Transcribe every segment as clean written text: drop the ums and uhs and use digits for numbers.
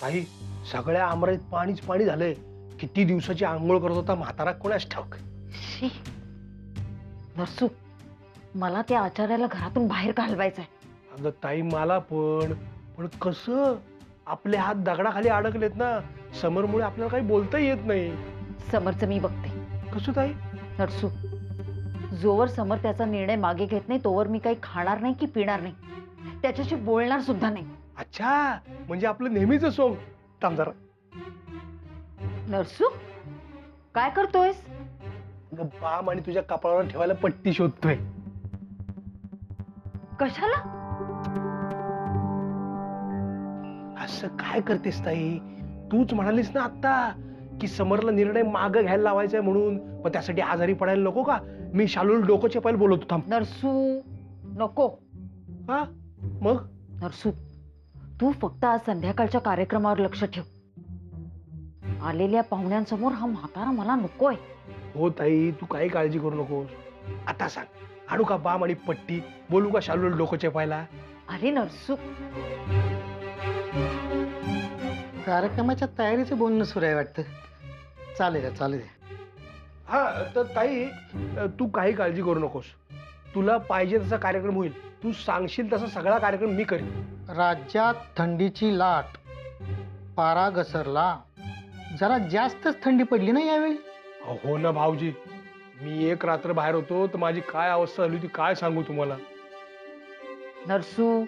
ताई, सगळ्या आमराईत पाणीच पाणी झालंय. किती दिवसाची आंघोळ करत होता म्हातारा कोणास ठाऊक. शी. नरसू, मला त्या आचार्याला घरातून बाहेर घालवायचंय. अगं ताई, मला पण पण कसं? आपले हात दगडाखाली अडकलेत ना. समोरमुळे आपल्याला काही बोलता येत नाही. समरचं मी बघते. कसं ताई? नरसू, जोवर समर त्याचा निर्णय मागे घेत नाही तोवर मी काही खाणार नाही की पिणार नाही, त्याच्याशी बोलणार सुद्धा नाही. अच्छा, म्हणजे आपलं नेहमीच सोंग. थांब जरा. नरसू, काय करतोयस? अगं, बाम आणि तुझ्या कपाळावर ठेवायला पट्टी शोधतोय. कशाला? असं काय करतेस ताई? तूच म्हणालीस ना आता की समरला निर्णय मागं घ्यायला लावायचाय म्हणून. पण त्यासाठी आजारी पडायला नको का? मी शालूला डोकं चेपायला बोलवतो. थांब. नरसू, नको. हा मग? नरसू, तू फक्त आज संध्याकाळच्या कार्यक्रमावर लक्ष ठेव. आलेल्या पाहुण्यांसमोर हा म्हातारा मला नकोय. हो ताई, तू काही काळजी करू नकोस. आता सांग, आणू का बाम आणि पट्टी? बोलू का शालूला डोकं चेपायला? अरे नरसू, कार्यक्रमाच्या तयारीचं बोलणं सुरू आहे वाटतं. चालेल चालेल. हा तर ताई, तू काही काळजी करू नकोस. तुला पाहिजे तसा कार्यक्रम होईल. तू सांगशील तसा सगळा कार्यक्रम मी करेन. राज्यात थंडीची लाट, पारा घसरला. जरा जास्तच थंडी पडली ना यावेळी. हो ना भाऊजी, मी एक रात्र बाहेर होतो तर माझी काय अवस्था झाली होती काय सांगू तुम्हाला. नरसू,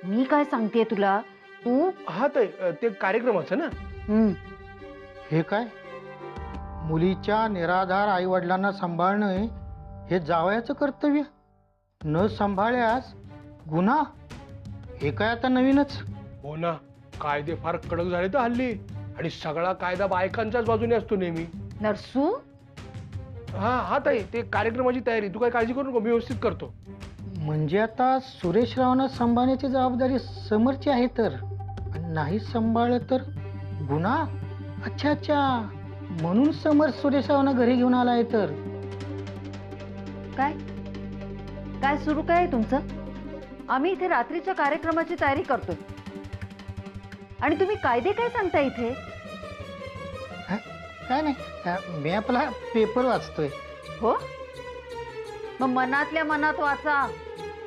मी काय सांगतेय तुला, तू हा ते कार्यक्रमाचं ना. हे काय, मुलीच्या निराधार आईवडिलांना सांभाळणं हे जावयाचं कर्तव्य. न सांभाळल्यास गुन्हा. हे काय आता नवीनच. हो ना, कायदे फार कडक झाले तर हल्ली. आणि सगळा कायदा बायकांच्याच बाजूने असतो नेहमी. नरसू, हा ताई, ते कार्यक्रमाची तयारी तू काय काळजी करू नको, मी व्यवस्थित करतो. म्हणजे आता सुरेश रावना सांभाळण्याची जबाबदारी समरची आहे तर, आणि नाही सांभाळलं तर गुन्हा. अच्छा अच्छा, म्हणून समर सुरेश रावना घरी घेऊन आलाय तर. काय काय सुरू काय आहे तुमचं? आम्ही इथे रात्रीच्या कार्यक्रमाची तयारी करतोय आणि तुम्ही कायदे काय सांगता इथे? काय नाही, मी आपला पेपर वाचतोय. हो, मग मनातल्या मनात वाचा.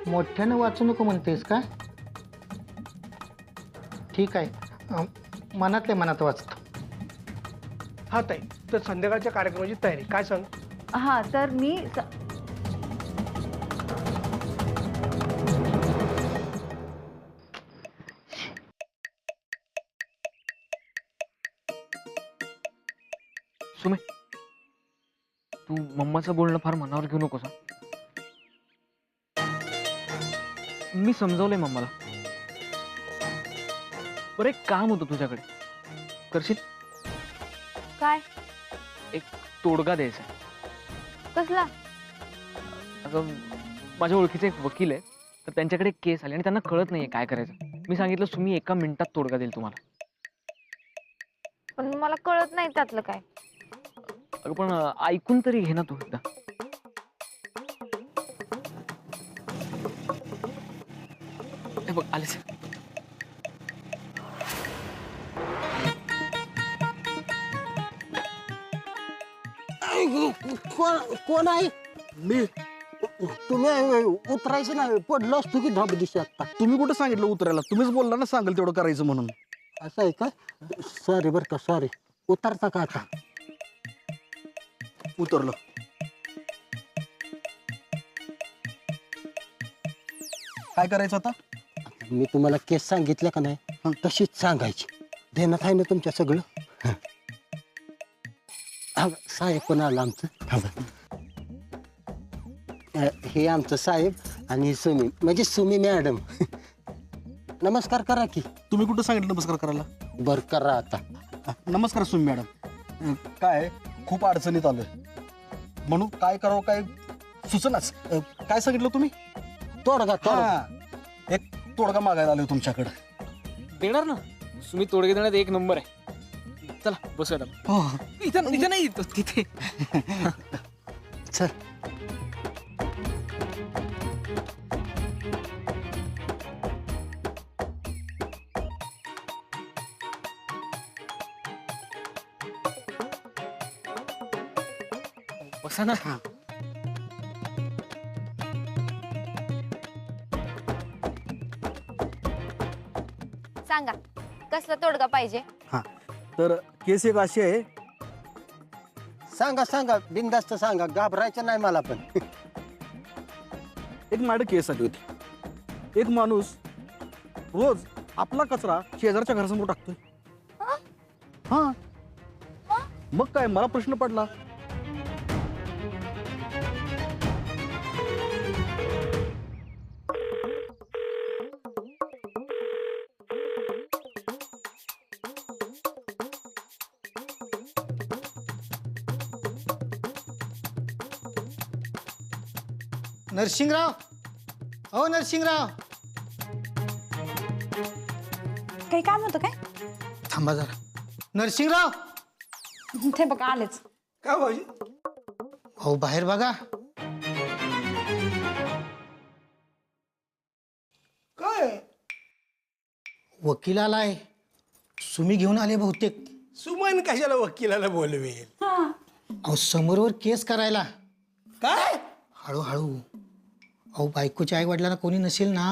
मोठ्यानं वाचू नको म्हणतेस का? ठीक आहे, मनातल्या मनात वाचतो. हा ताई, तर संध्याकाळच्या कार्यक्रमाची तयारी काय सांग. हा तर मी सुमे, तू मम्माचं बोलणं फार मनावर घेऊ नकोस. मी समजावलंय मम्माला. बरं, एक काम होतं तुझ्याकडे, करशील? काय? एक तोडगा द्यायचा. कसला? अगं, माझ्या ओळखीचे एक वकील आहे, तर त्यांच्याकडे केस आली आणि त्यांना कळत नाहीये काय करायचं. मी सांगितलं सुमी 1 मिनिटात तोडगा देईल तुम्हाला. पण मला कळत नाही त्यातलं काय. अगं पण ऐकून तरी घे ना तू एकदा. हे बघ, आलेच. कोण आहे? मी. तुम्ही उतरायचं नाही, पडलो असतो की धाब दिशी आता. तुम्ही कुठं सांगितलं उतरायला? तुम्हीच बोलला ना सांगेल तेवढं करायचं म्हणून. असं आहे का? सॉरी बरं का, सॉरी. उतरता का आता? उतरलं. काय करायचं आता? मी तुम्हाला केस सांगितलं का नाही तशीच सांगायची. ध्यानात आहे ना तुमच्या सगळं? साहेब पण आलं आमचं. हे आमचं साहेब आणि सुमी, म्हणजे सुमी मॅडम. नमस्कार करा की. तुम्ही कुठं सांगितलं नमस्कार करायला? बर करा आता. नमस्कार सुमी मॅडम. काय खूप अडचणीत आलोय म्हणून काय करावं काय सुचनाच. काय सांगितलं तुम्ही? तोडगा तोडगा. हा, एक तोडगा मागायला आलोय तुमच्याकडे. देणार ना, सुमी तोडगे देण्यात 1 नंबर आहे. चला बसूया. हो, इथे नाही, तिथे. चल. बसा ना. सांगा कसला तोडगा पाहिजे. हा तर केस एक अशी आहे. सांगा सांगा बिनधास्त सांगा, घाबरायचं नाही मला पण. एक मॅडम केस आली होती. एक माणूस रोज आपला कचरा शेजारच्या घरासमोर टाकतोय. हा मग काय मला प्रश्न पडला, नरसिंगराव, हो नरसिंगराव, काही काम होतं काय? थांबा जरा. नरसिंगराव, ते बघा आलेच. काय भाऊजी? हो बाहेर बघा. काय वकील आलाय. सुमी घेऊन आले बहुतेक. सुमन कशाला वकिलाला बोलवेल? अहो समोरवर केस करायला. काय हळूहळू. अहो बायकोच्या आई वडिलांना कोणी नसेल ना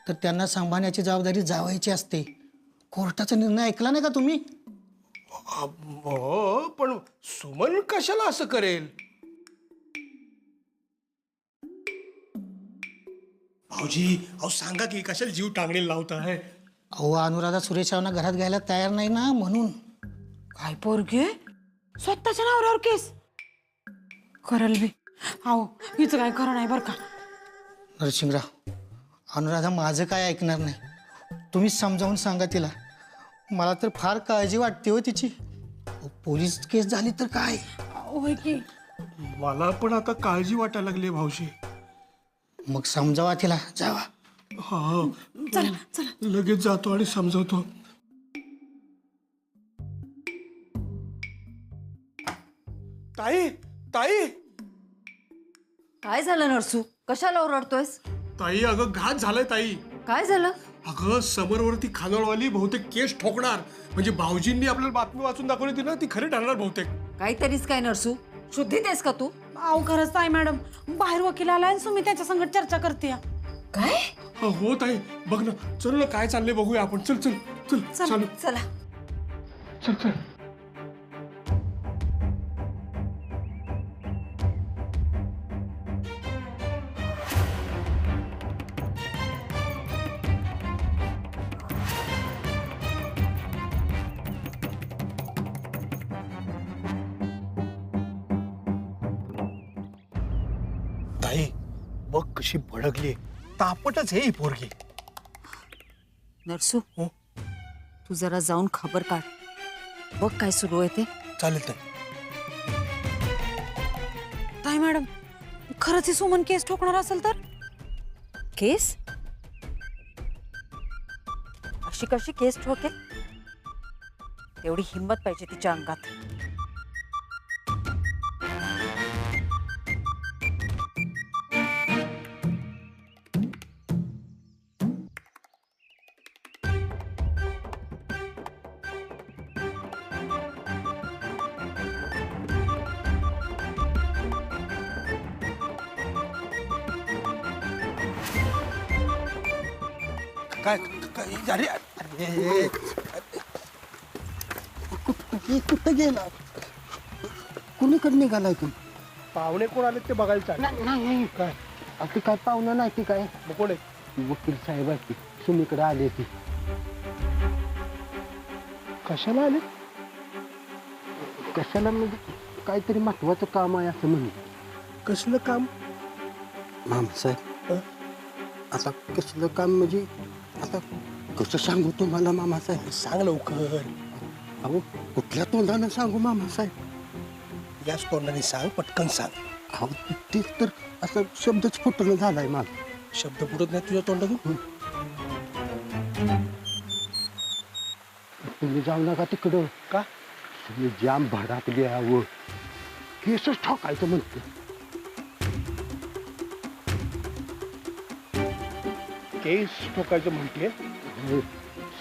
तर त्यांना सांभाळण्याची जबाबदारी जावायची असते. कोर्टाचा निर्णय ऐकला नाही का तुम्ही? हो, पण सुमन कशाला असं करेल? भाऊजी अहो सांगा की कशाला जीव टांगणीला लावताय? अहो अनुराधा सुरेशरावना घरात घ्यायला तयार नाही ना म्हणून. काय पोरगे स्वतःच्या नावावर केस करल बी. अहो हिचं काय खरं नाही बरं का. नरसिंगराव, अनुराधा माझं काय ऐकणार नाही. तुम्ही समजावून सांगा तिला. मला तर फार काळजी वाटते हो तिची. अहो, पोलीस केस झाली तर काय? होय की. मला पण आता काळजी वाटायला लागली भाऊजी. मग समजावा तिला. जावा. हा चला चला. लगेच जातो आणि समजवतो. ताई ताई काय झालं नरसू? कशाला ओरडतोयस? ताई अगं घात झालाय ताई. काय झालं? अगं समरवरती खानावळवाली बहुतेक केस ठोकणार. म्हणजे भाऊजींनी आपल्याला बातमी वाचून दाखवली होती ना, ती खरी ठरणार बहुतेक. काहीतरीच काय नरसू? शुद्धीत आहेस का तू? अहो खरंच ताई मॅडम बाहेर वकील आलाय आणि सुमी त्याच्या संगत चर्चा करते. काय? हो ताई बघ ना, चल ना काय चाललंय बघूया आपण. चल चल चल चालू. चला. चल चल. ताई बघ कशी भडकली. तापटच हे ही पोरगी. नरसू हो? तू जरा जाऊन खबर काढ. बघ काय सुरू आहे ते. चालेल ताई. ताई मॅडम खरंच ही सुमन केस ठोकणार असेल तर? केस? अशी कशी केस ठोकेल? तेवढी हिंमत पाहिजे तिच्या अंगात. काय काय- अरे अरे कुठं गेला? कुणीकडे निघालाय तू? पाहुणे कोण आले ते बघायला चालेल. नाही काय आता काय पाहुणं नाही ती काय? मग कोण आहे? वकील साहेब आहे ती. सुमीकडे आली ती. कशाला आले? कशाला म्हणजे काहीतरी महत्वाचं काम आहे असं म्हणून. कसलं काम? मामासाहेब आता कसलं काम म्हणजे आता कसं सांगू तुम्हाला मामासाहेब? सांग लवकर. अहो कुठल्या तोंडानं सांगू मामासाहेब? याच तोंडाने सांग, पटकन सांग. अहो तेच तर असं शब्दच फुटणं झालाय माझा. शब्द बुडत नाही तुझ्या तोंडातून. तुम्ही जाऊ नका तिकडं. का? तुम्ही जाम भडाकली यावं. केसच ठोकायचं म्हणते. केस ठोकायचं म्हणते.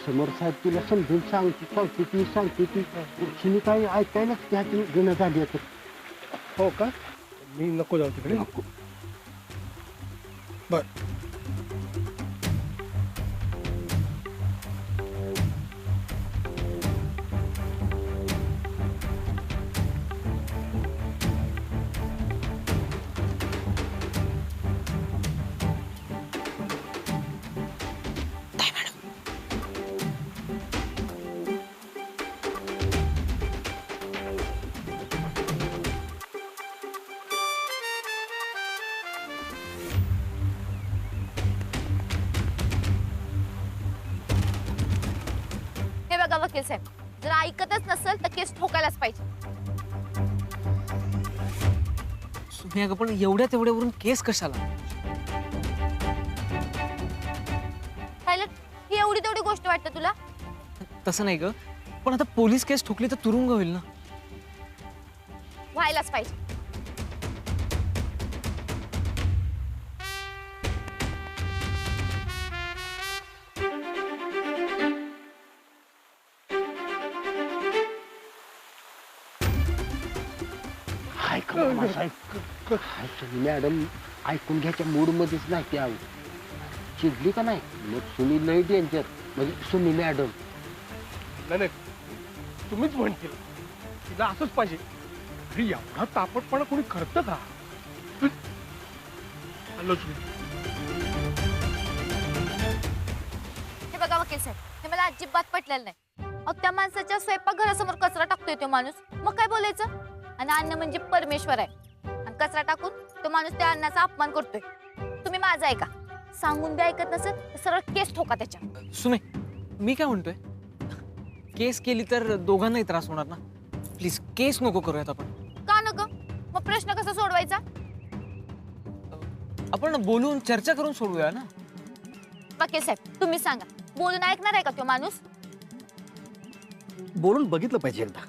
समोर साहेब तुला समजून सांगते ती तुम्ही काही ऐकायलाच त्याची गुन्हा झाली आहे. हो का? मी नको जाऊ तिकडे. बर हे बघा वकील साहेब, जर ऐकतच नसेल तर केस ठोकायलाच पाहिजे. सुमी अगं पण एवढ्यावरून केस कशाला? पायलट, ही एवढी तेवढी गोष्ट वाटते तुला? तसं नाही ग, पण आता पोलीस केस ठोकली तर तुरुंग होईल ना. व्हायलाच पाहिजे. मॅडम ऐकून घ्यायच्या मूड मध्येच नाही ती आऊ चिडली का नाही मग सुनी लई डेंजर म्हणजे सुनी मॅडम. नाही नाही, तुम्हीच म्हणतील तिला असंच पाहिजे. अरे एवढा तापटपणा कोणी करतं का? हॅलो तुम्ही. हे बघा वकील साहेब, हे मला अजिबात पटलेलं नाही. अहो, त्या माणसाच्या स्वयंपाकघरासमोर कचरा टाकतोय तो माणूस, मग काय बोलायचं? आणि अन्न म्हणजे परमेश्वर आहे, आणि कचरा टाकून तो माणूस त्या अन्नाचा अपमान करतोय. तुम्ही माझं ऐका, सांगून बी ऐकत नसेल तर सरळ केस ठोका त्याच्या. सुमे, मी काय म्हणतोय, केस केली तर दोघांनाही त्रास होणार ना. प्लीज केस नको करूयात आपण. का नको? मग प्रश्न कसा सोडवायचा? आपण बोलून चर्चा करून सोडूया ना. वकील साहेब, तुम्ही सांगा, बोलून ऐकणार आहे का तो माणूस? बोलून बघितलं पाहिजे एकदा.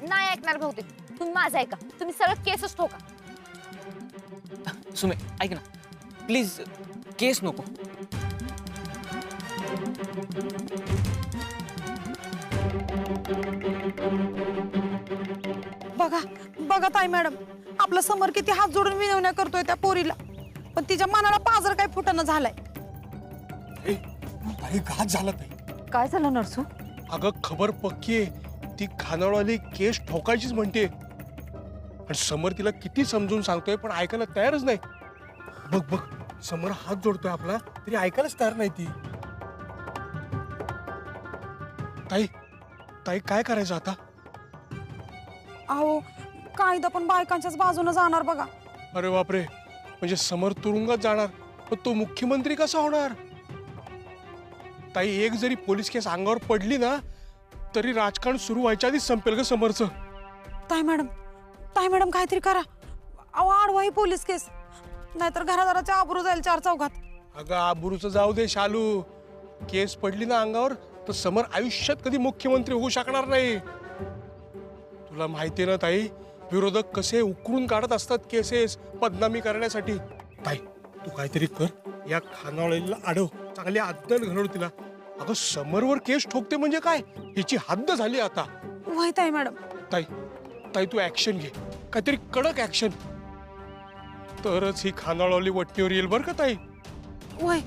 नाही ऐकणार बहुतेक. तुम्ही माझं ऐका, तुम्ही सरळ केसच ठोका. सुमे ऐक ना, प्लीज केस नको. बघा बघा ताई मॅडम, आपला समर किती हात जोडून विनवण्या करतोय त्या पोरीला, पण तिच्या मनाला पाजर काय फुटणं झालाय. अरे घात झाला ताई. काय झालं नरसू? अगं खबर पक्की आहे, ती खानावळवाली केस ठोकायचीच म्हणते. आणि समर तिला किती समजून सांगतोय पण ऐकायला तयारच नाही. बघ बघ, समर हात जोडतोय आपला तरी ऐकायलाच तयार नाही ती. ताई ताई काय करायचं आता? अहो, कायदा पण बायकांच्याच बाजूने जाणार बघा. अरे बापरे, म्हणजे समर तुरुंगात जाणार, पण तो मुख्यमंत्री कसा होणार? ताई एक जरी पोलीस केस अंगावर पडली ना तरी राजकारण सुरू व्हायच्या आधीच संपेल ग समरचं. ताई मॅडम काहीतरी करा. अहो, आडवा ही पोलीस केस, नाहीतर घरादाराच्या आबरू जाईल चार चौघात. अगं आबरूचं जाऊ दे शालू, केस पडली ना अंगावर तर समर आयुष्यात कधी मुख्यमंत्री होऊ शकणार नाही. तुला माहितीये ना ताई, विरोधक कसे उकरून काढत असतात केसेस बदनामी करण्यासाठी. ताई तू काहीतरी कर, या खानावळीला अडव, चांगली अद्दल घडव तिला. अगं समरवर केस ठोकते म्हणजे काय, हिची हद्द झाली आता. वय ताई मॅडम. ताई ताई तू ऍक्शन घे, काहीतरी कडक ऍक्शन, तरच ही खानावळी वटणीवर येईल बरं का ताई. वय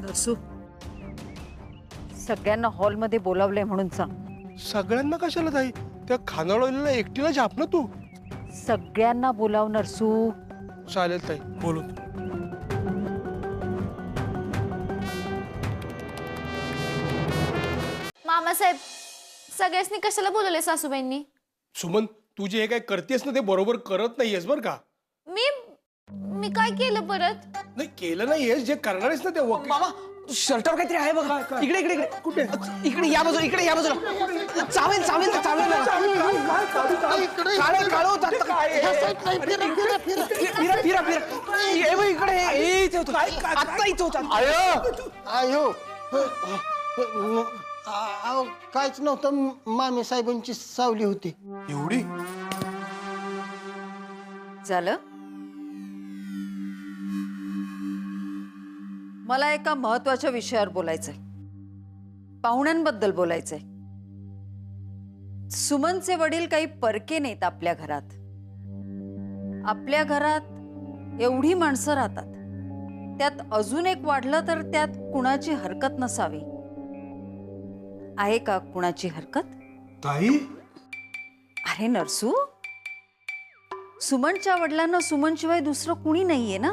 नरसू, सगळ्यांना हॉलमध्ये बोलावलंय म्हणून सांग. सगळ्यांना कशाला ताई, त्या खानावळीला एकटीला झाप ना तू. सगळ्यांना बोलाव नरसू. चालेल ताई, बोलू. मामासाहेब, सगळ्यांनी कशाला बोलवले सासूबाईंनी? सुमन, तू जे हे काय करतेस ना ते बरोबर करत नाहीयेस बरं का. मी काय केलं परत? नाही केलं नाहीयेस, जे करणार आहेस ना ते वकील. मामा, शर्टावर काहीतरी आहे बघा. इकडे इकडे इकडे कुठे? इकडे या बाजूला, इकडे या बाजूला. चावेल चावेल चावेल. काळं काळं होतं आता काय? फिरा फिरा फिरा. ये बघ इकडे, हे इथे होतं. आत्ता इथे होतं. आयो अहो काहीच नव्हतं, मामी साहेबांची सावली होती. एवढी? झालं? मला एका महत्वाच्या विषयावर बोलायचंय, पाहुण्यांबद्दल बोलायचंय. सुमनचे वडील काही परके नाहीत आपल्या घरात. आपल्या घरात एवढी माणसं राहतात, त्यात अजून एक वाढलं तर त्यात कुणाची हरकत नसावी. आहे का कुणाची हरकत? ताई अरे नरसू, सुमनच्या वडिलांना सुमनशिवाय दुसरं कुणी नाहीये ना.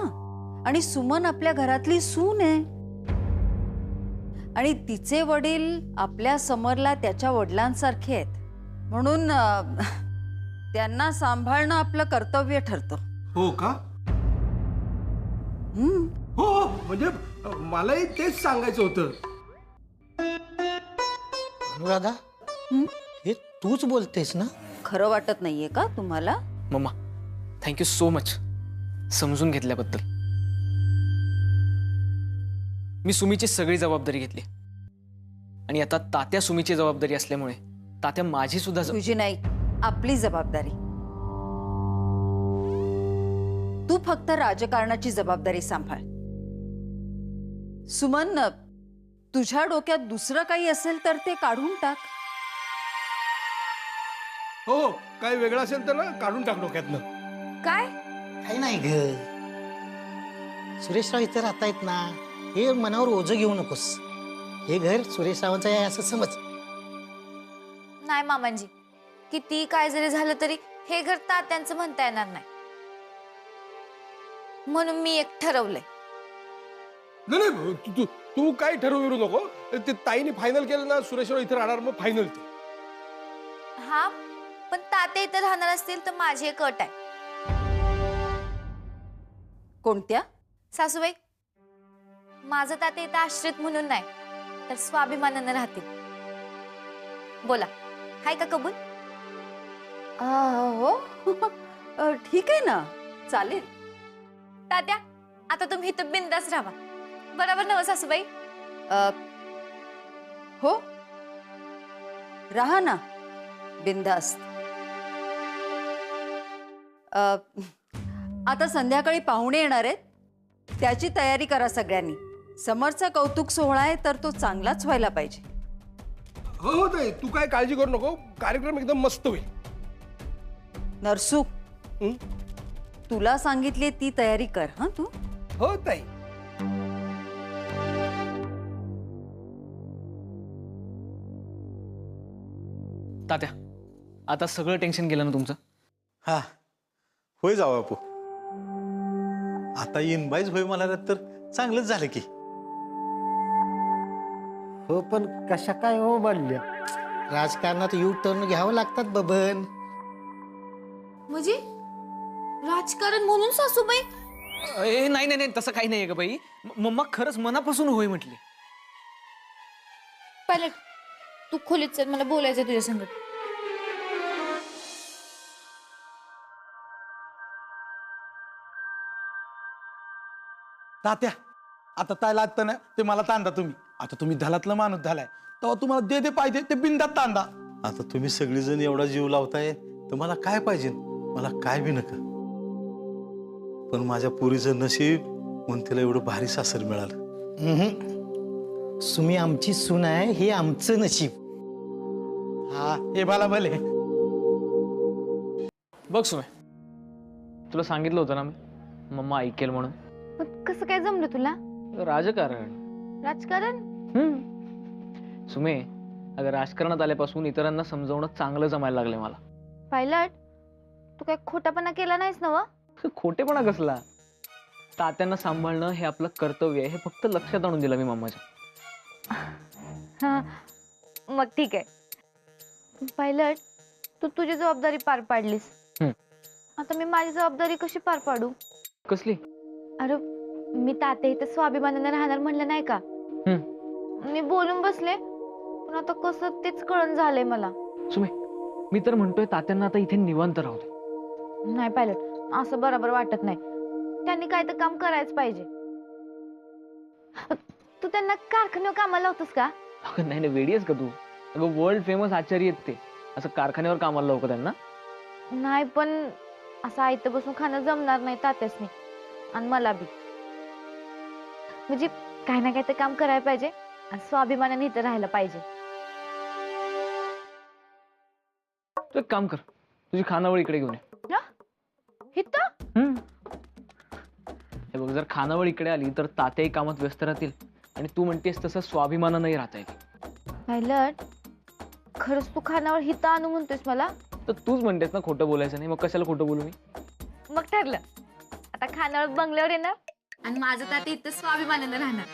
आणि सुमन आपल्या घरातली सून आहे. आणि तिचे वडील आपल्या समरला त्याच्या वडिलांसारखे आहेत. म्हणून त्यांना सांभाळणं आपलं कर्तव्य ठरतं. हो का? हम्म. हो हो, म्हणजे मलाही तेच सांगायचं होतं. अनुराधा, हं? हे तूच बोलतेस ना? खरं वाटत नाहीये का तुम्हाला? मम्मा, थँक्यू सो मच समजून घेतल्याबद्दल. मी सुमीची सगळी जबाबदारी घेतली आणि आता तात्या सुमीची जबाबदारी असल्यामुळे तात्या माझी सुद्धा तुझी नाही, आपली जबाबदारी. तू फक्त राजकारणाची जबाबदारी सांभाळ. सुमन, तुझ्या डोक्यात दुसरं काही असेल तर ते काढून टाक. हो हो, काही वेगळं असेल तर ना काढून टाक डोक्यातनं. काय? काही नाही ग. सुरेशराव इथे राहतायत ना, हे मनावर ओझं घेऊ नकोस. हे घर सुरेशरावांचं आहे असं समज. नाही मामांजी, किती काय जरी झालं तरी हे घर तात्यांचं म्हणता येणार नाही. म्हणून मी एक ठरवलंय. नाही नाही, तू काय ठरवू नको. ते ताईने फायनल केलं ना सुरेशराव इथे राहणार, मग फायनल ते. हा, पण तात्या इथं राहणार असतील तर माझी एक अट आहे. कोणत्या? सासूबाई, माझं तात्या इथं आश्रित म्हणून नाही तर स्वाभिमानानं राहतील. बोला, हाय का कबूल? हो. ठीक आहे ना, चालेल. तात्या, आता तुम्ही इथं बिंदास राहा. बरोबर नव सासूबाई? हो, राहा ना बिंदास्त. आता संध्याकाळी पाहुणे येणार आहेत, त्याची तयारी करा सगळ्यांनी. समरचा कौतुक सोहळा आहे तर तो चांगलाच व्हायला पाहिजे. हो हो ताई, तू काय काळजी करू नको. कार्यक्रम एकदम मस्त होईल. नरसू, हं? तुला सांगितली ती तयारी कर. हा तू. हो ताई. तात्या, आता सगळं टेन्शन गेलं ना तुमचं? हा, होय जाऊ बापू. आता इनबाईज होय म्हणाला तर चांगलंच झालं की. हो, पण कशा काय हो बनल्या? राजकारणात यू टर्न घ्यावं लागतात बबन. म्हणजे राजकारण म्हणून सासूबाई? नाही नाही नाही, तसं काही नाहीये का बाई. मम्मा खरंच मनापासून होय म्हटली. पायलट, तू खोलीत चल, मला बोलायचंय तुझ्या संगत. तात्या, आता काय लागतं ना ते मला तांदा तुम्ही. आता तुम्ही धलातलं माणूस झालाय तेव्हा तुम्हाला दे पाहिजे ते बिंदात तांदा. आता तुम्ही सगळेजण एवढा जीव लावताय तर मला काय पाहिजे? मला काय बी नका. पण माझ्या पुरीचं नशीब म्हणून तिला एवढं भारी सासर मिळालं. सुमी आमची सून आहे, हे आमचं नशीब. हा, हे मला भले. बघ सुमे, तुला सांगितलं होतं ना मी, मम्मा ऐकेल म्हणून. पण कसं काय जमलं तुला? राजकारण. राजकारण? सुमे, अगं राजकारणात आल्यापासून इतरांना समजावणं चांगलं जमायला लागले मला. पायलट, तू काय खोटापणा केला नाहीस ना? खोटेपणा कसला? तात्यांना सांभाळणं हे आपलं कर्तव्य आहे, हे फक्त लक्षात आणून दिलं मी मम्माच्या. हा, मग ठीक आहे. पायलट, तू तुझी जबाबदारी पार पाडलीस. आता मी माझी जबाबदारी कशी पार पाडू? कसली? अरे, मी तात्या इथं स्वाभिमानाने राहणार म्हणलं नाही का? मी बोलून बसले, पण आता कसं तेच कळण झालंय मला. सुमे, मी तर म्हणतोय तात्यांना आता इथे निवांत राहू दे. नाही पायलट, असं बरोबर वाटत नाही. त्यांनी काय तर काम करायच पाहिजे. तू त्यांना कारखान्यावर कामाला लावतोस का? अगं नाही, वेडी आहेस का तू? अगं वर्ल्ड फेमस आचार्य आहेत ते, असं कारखान्यावर कामाला लावू का त्यांना? नाही, पण असं आयतं बसून खाणं जमणार नाही तात्यासनी आणि मला बी. म्हणजे काही ना काही तर काम करायला पाहिजे आणि स्वाभिमानाने इथं राहायला पाहिजे. तू एक काम कर, तुझी खानावळ इकडे घेऊन ये. इथं हे बघ, जर खानावळ इकडे आली तर तात्याही कामात व्यस्त राहतील आणि तू म्हणतेस तसं स्वाभिमानानंही राहता येईल. पायलट, खरंच तू खानावर हिता आणू म्हणतोयस मला? तर तूच म्हणतेस ना खोटं बोलायचं नाही, मग कशाला खोटं बोलू मी? मग ठरलं, आता खानावर बंगल्यावर येणार आणि माझं तात्या इथं स्वाभिमानानं राहणार.